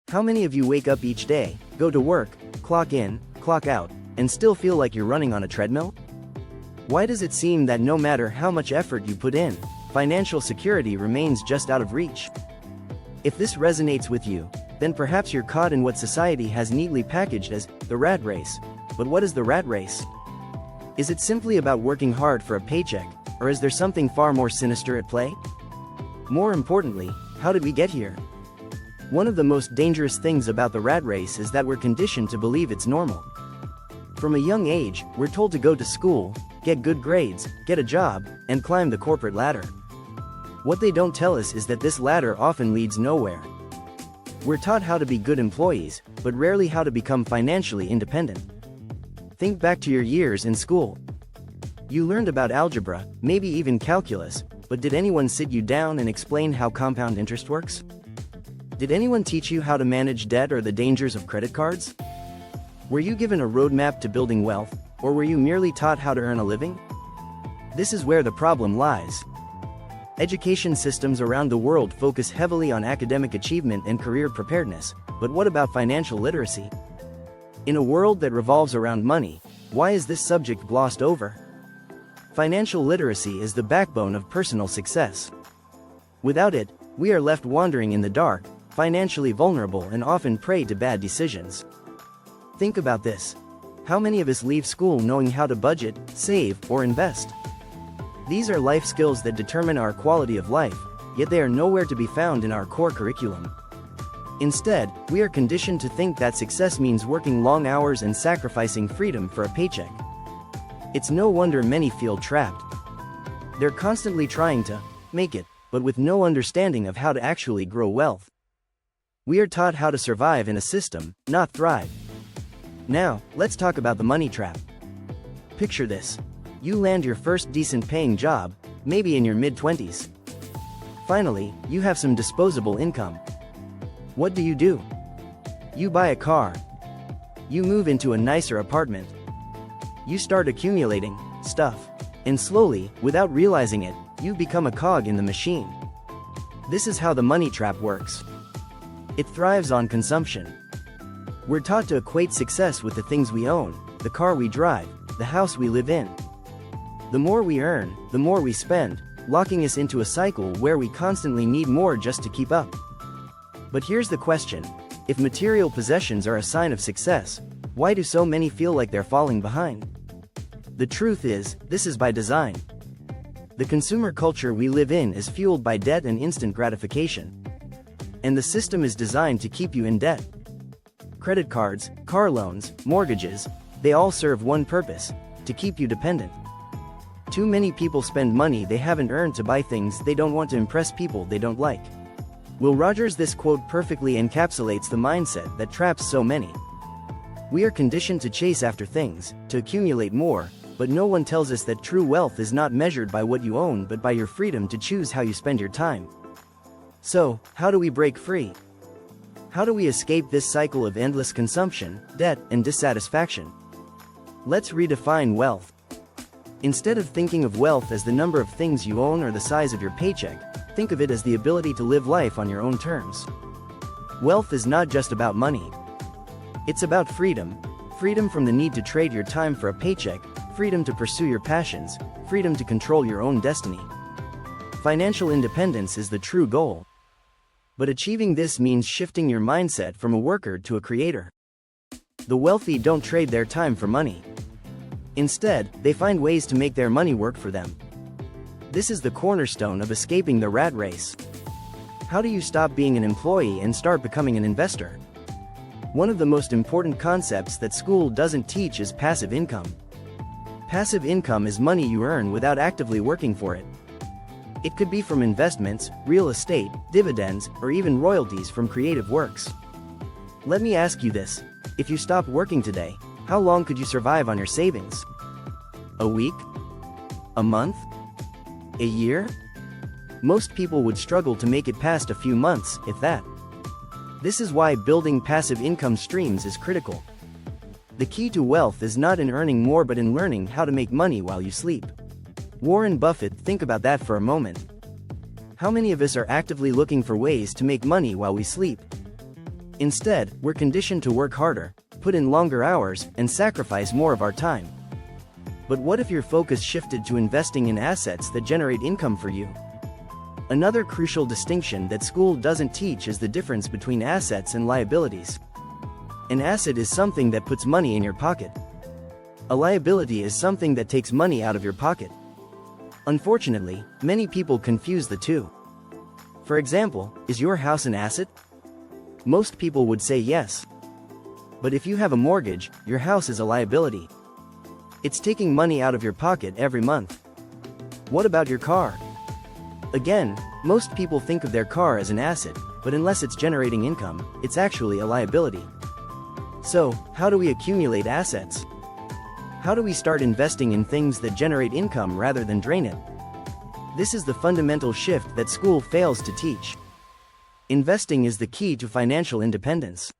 How many of you wake up each day, go to work, clock in, clock out, and still feel like you're running on a treadmill? Why does it seem that no matter how much effort you put in, financial security remains just out of reach? If this resonates with you, then perhaps you're caught in what society has neatly packaged as the rat race. But what is the rat race? Is it simply about working hard for a paycheck, or is there something far more sinister at play? More importantly, how did we get here? One of the most dangerous things about the rat race is that we're conditioned to believe it's normal. From a young age, we're told to go to school, get good grades, get a job, and climb the corporate ladder. What they don't tell us is that this ladder often leads nowhere. We're taught how to be good employees, but rarely how to become financially independent. Think back to your years in school. You learned about algebra, maybe even calculus, but did anyone sit you down and explain how compound interest works? Did anyone teach you how to manage debt or the dangers of credit cards? Were you given a roadmap to building wealth, or were you merely taught how to earn a living? This is where the problem lies. Education systems around the world focus heavily on academic achievement and career preparedness, but what about financial literacy? In a world that revolves around money, why is this subject glossed over? Financial literacy is the backbone of personal success. Without it, we are left wandering in the dark, financially vulnerable and often prey to bad decisions. Think about this. How many of us leave school knowing how to budget, save, or invest? These are life skills that determine our quality of life, yet they are nowhere to be found in our core curriculum. Instead, we are conditioned to think that success means working long hours and sacrificing freedom for a paycheck. It's no wonder many feel trapped. They're constantly trying to make it, but with no understanding of how to actually grow wealth. We are taught how to survive in a system, not thrive. Now, let's talk about the money trap. Picture this. You land your first decent paying job, maybe in your mid-20s. Finally, you have some disposable income. What do? You buy a car. You move into a nicer apartment. You start accumulating stuff. And slowly, without realizing it, you become a cog in the machine. This is how the money trap works. It thrives on consumption. We're taught to equate success with the things we own, the car we drive, the house we live in. The more we earn, the more we spend, locking us into a cycle where we constantly need more just to keep up. But here's the question. If material possessions are a sign of success, why do so many feel like they're falling behind? The truth is, this is by design. The consumer culture we live in is fueled by debt and instant gratification. And the system is designed to keep you in debt. Credit cards, car loans, mortgages, they all serve one purpose: to keep you dependent. Too many people spend money they haven't earned to buy things they don't want to impress people they don't like. Will Rogers' this quote perfectly encapsulates the mindset that traps so many. We are conditioned to chase after things, to accumulate more, but no one tells us that true wealth is not measured by what you own but by your freedom to choose how you spend your time. So, how do we break free? How do we escape this cycle of endless consumption, debt, and dissatisfaction? Let's redefine wealth. Instead of thinking of wealth as the number of things you own or the size of your paycheck, think of it as the ability to live life on your own terms. Wealth is not just about money. It's about freedom. Freedom from the need to trade your time for a paycheck, freedom to pursue your passions, freedom to control your own destiny. Financial independence is the true goal. But achieving this means shifting your mindset from a worker to a creator. The wealthy don't trade their time for money. Instead, they find ways to make their money work for them. This is the cornerstone of escaping the rat race. How do you stop being an employee and start becoming an investor? One of the most important concepts that school doesn't teach is passive income. Passive income is money you earn without actively working for it. It could be from investments, real estate, dividends, or even royalties from creative works. Let me ask you this. If you stopped working today, how long could you survive on your savings? A week? A month? A year? Most people would struggle to make it past a few months, if that. This is why building passive income streams is critical. The key to wealth is not in earning more but in learning how to make money while you sleep. Warren Buffett, think about that for a moment. How many of us are actively looking for ways to make money while we sleep? Instead, we're conditioned to work harder, put in longer hours, and sacrifice more of our time. But what if your focus shifted to investing in assets that generate income for you? Another crucial distinction that school doesn't teach is the difference between assets and liabilities. An asset is something that puts money in your pocket. A liability is something that takes money out of your pocket. Unfortunately, many people confuse the two. For example, is your house an asset? Most people would say yes. But if you have a mortgage, your house is a liability. It's taking money out of your pocket every month. What about your car? Again, most people think of their car as an asset, but unless it's generating income, it's actually a liability. So, how do we accumulate assets? How do we start investing in things that generate income rather than drain it? This is the fundamental shift that school fails to teach. Investing is the key to financial independence.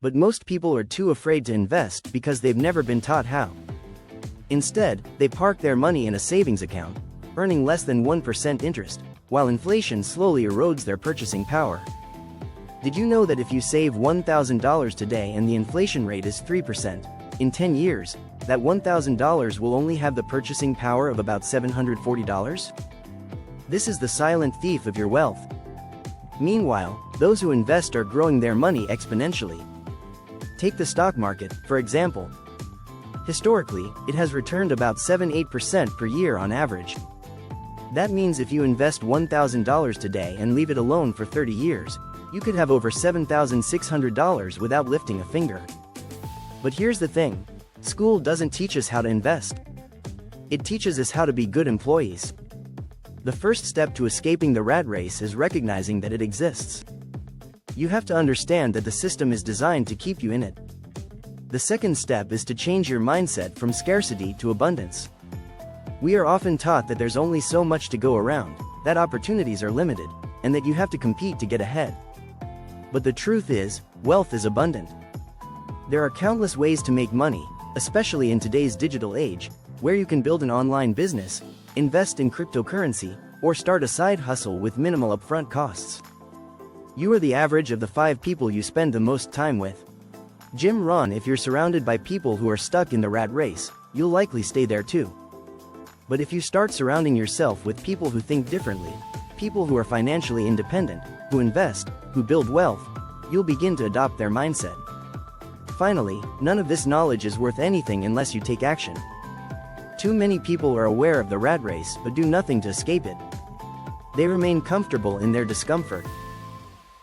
But most people are too afraid to invest because they've never been taught how. Instead, they park their money in a savings account, earning less than 1% interest, while inflation slowly erodes their purchasing power. Did you know that if you save $1,000 today and the inflation rate is 3%, in 10 years, that $1,000 will only have the purchasing power of about $740? This is the silent thief of your wealth. Meanwhile, those who invest are growing their money exponentially. Take the stock market, for example. Historically, it has returned about 7-8% per year on average. That means if you invest $1,000 today and leave it alone for 30 years, you could have over $7,600 without lifting a finger. But here's the thing. School doesn't teach us how to invest. It teaches us how to be good employees. The first step to escaping the rat race is recognizing that it exists. You have to understand that the system is designed to keep you in it. The second step is to change your mindset from scarcity to abundance. We are often taught that there's only so much to go around, that opportunities are limited, and that you have to compete to get ahead. But the truth is, wealth is abundant. There are countless ways to make money, especially in today's digital age, where you can build an online business, invest in cryptocurrency, or start a side hustle with minimal upfront costs. You are the average of the 5 people you spend the most time with. Jim Rohn: if you're surrounded by people who are stuck in the rat race, you'll likely stay there too. But if you start surrounding yourself with people who think differently, people who are financially independent, who invest, who build wealth, you'll begin to adopt their mindset. Finally, none of this knowledge is worth anything unless you take action. Too many people are aware of the rat race but do nothing to escape it. They remain comfortable in their discomfort.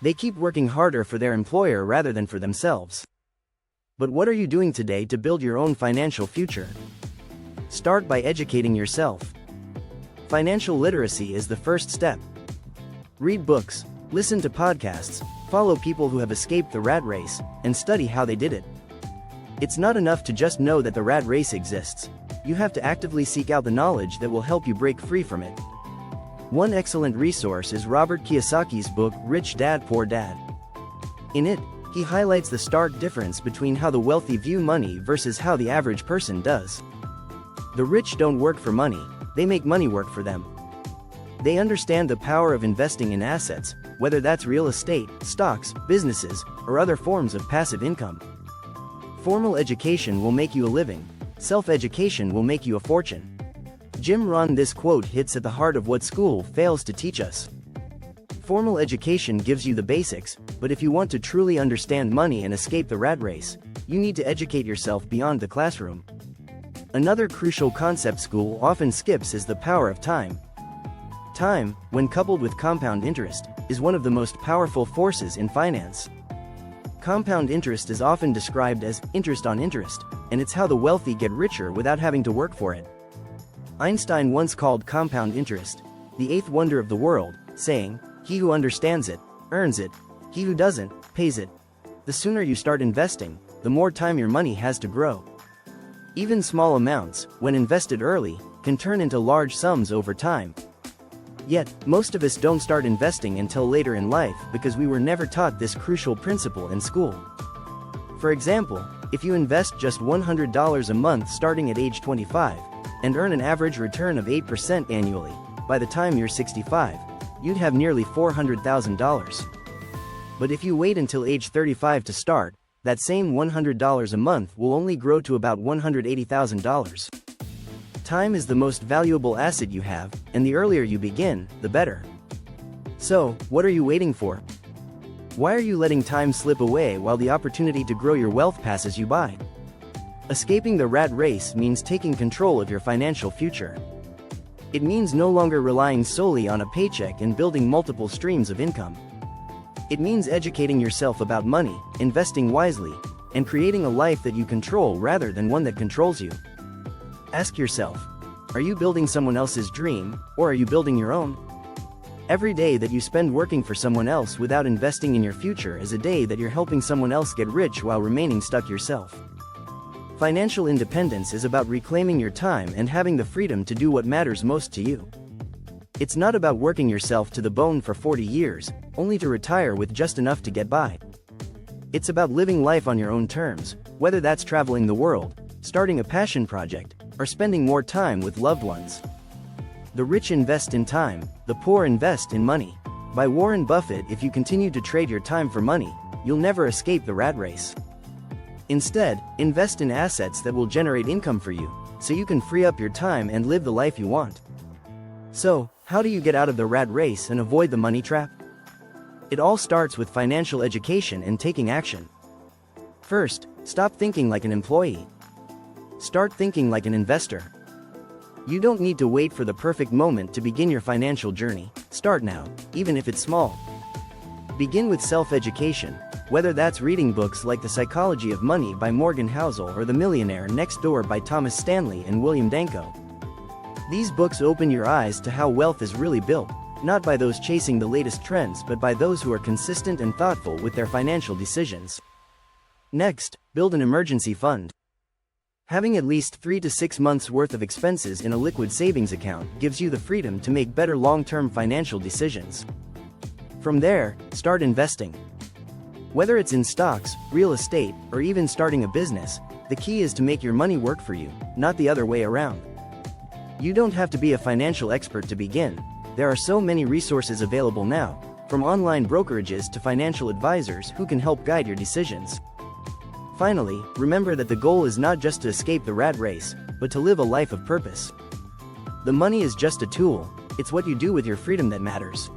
They keep working harder for their employer rather than for themselves. But what are you doing today to build your own financial future? Start by educating yourself. Financial literacy is the first step. Read books, listen to podcasts, follow people who have escaped the rat race, and study how they did it. It's not enough to just know that the rat race exists. You have to actively seek out the knowledge that will help you break free from it. One excellent resource is Robert Kiyosaki's book, Rich Dad, Poor Dad. In it, he highlights the stark difference between how the wealthy view money versus how the average person does. The rich don't work for money, they make money work for them. They understand the power of investing in assets, whether that's real estate, stocks, businesses, or other forms of passive income. Formal education will make you a living, self-education will make you a fortune. Jim Rohn: this quote hits at the heart of what school fails to teach us. Formal education gives you the basics, but if you want to truly understand money and escape the rat race, you need to educate yourself beyond the classroom. Another crucial concept school often skips is the power of time. Time, when coupled with compound interest, is one of the most powerful forces in finance. Compound interest is often described as interest on interest, and it's how the wealthy get richer without having to work for it. Einstein once called compound interest the eighth wonder of the world, saying, "He who understands it, earns it. He who doesn't, pays it." The sooner you start investing, the more time your money has to grow. Even small amounts, when invested early, can turn into large sums over time. Yet, most of us don't start investing until later in life because we were never taught this crucial principle in school. For example, if you invest just $100 a month starting at age 25, and earn an average return of 8% annually, by the time you're 65, you'd have nearly $400,000. But if you wait until age 35 to start, that same $100 a month will only grow to about $180,000. Time is the most valuable asset you have, and the earlier you begin, the better. So, what are you waiting for? Why are you letting time slip away while the opportunity to grow your wealth passes you by? Escaping the rat race means taking control of your financial future. It means no longer relying solely on a paycheck and building multiple streams of income. It means educating yourself about money, investing wisely, and creating a life that you control rather than one that controls you. Ask yourself, are you building someone else's dream, or are you building your own? Every day that you spend working for someone else without investing in your future is a day that you're helping someone else get rich while remaining stuck yourself. Financial independence is about reclaiming your time and having the freedom to do what matters most to you. It's not about working yourself to the bone for 40 years, only to retire with just enough to get by. It's about living life on your own terms, whether that's traveling the world, starting a passion project, or spending more time with loved ones. The rich invest in time, the poor invest in money. By Warren Buffett. If you continue to trade your time for money, you'll never escape the rat race. Instead, invest in assets that will generate income for you, so you can free up your time and live the life you want. So, how do you get out of the rat race and avoid the money trap? It all starts with financial education and taking action. First, stop thinking like an employee. Start thinking like an investor. You don't need to wait for the perfect moment to begin your financial journey. Start now, even if it's small. Begin with self-education, whether that's reading books like The Psychology of Money by Morgan Housel or The Millionaire Next Door by Thomas Stanley and William Danko. These books open your eyes to how wealth is really built, not by those chasing the latest trends but by those who are consistent and thoughtful with their financial decisions. Next, build an emergency fund. Having at least 3 to 6 months' worth of expenses in a liquid savings account gives you the freedom to make better long-term financial decisions. From there, start investing. Whether it's in stocks, real estate, or even starting a business, the key is to make your money work for you, not the other way around. You don't have to be a financial expert to begin. There are so many resources available now, from online brokerages to financial advisors who can help guide your decisions. Finally, remember that the goal is not just to escape the rat race, but to live a life of purpose. The money is just a tool, it's what you do with your freedom that matters.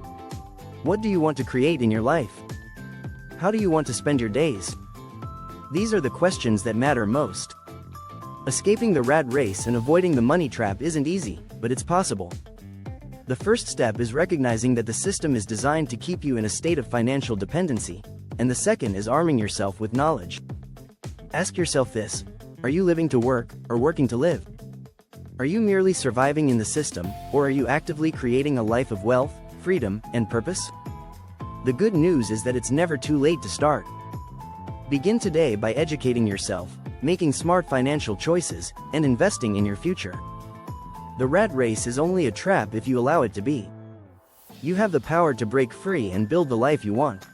What do you want to create in your life? How do you want to spend your days? These are the questions that matter most. Escaping the rat race and avoiding the money trap isn't easy, but it's possible. The first step is recognizing that the system is designed to keep you in a state of financial dependency, and the second is arming yourself with knowledge. Ask yourself this: are you living to work, or working to live? Are you merely surviving in the system, or are you actively creating a life of wealth, freedom, and purpose? The good news is that it's never too late to start. Begin today by educating yourself, making smart financial choices, and investing in your future. The rat race is only a trap if you allow it to be. You have the power to break free and build the life you want.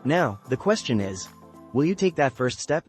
Now, the question is, will you take that first step?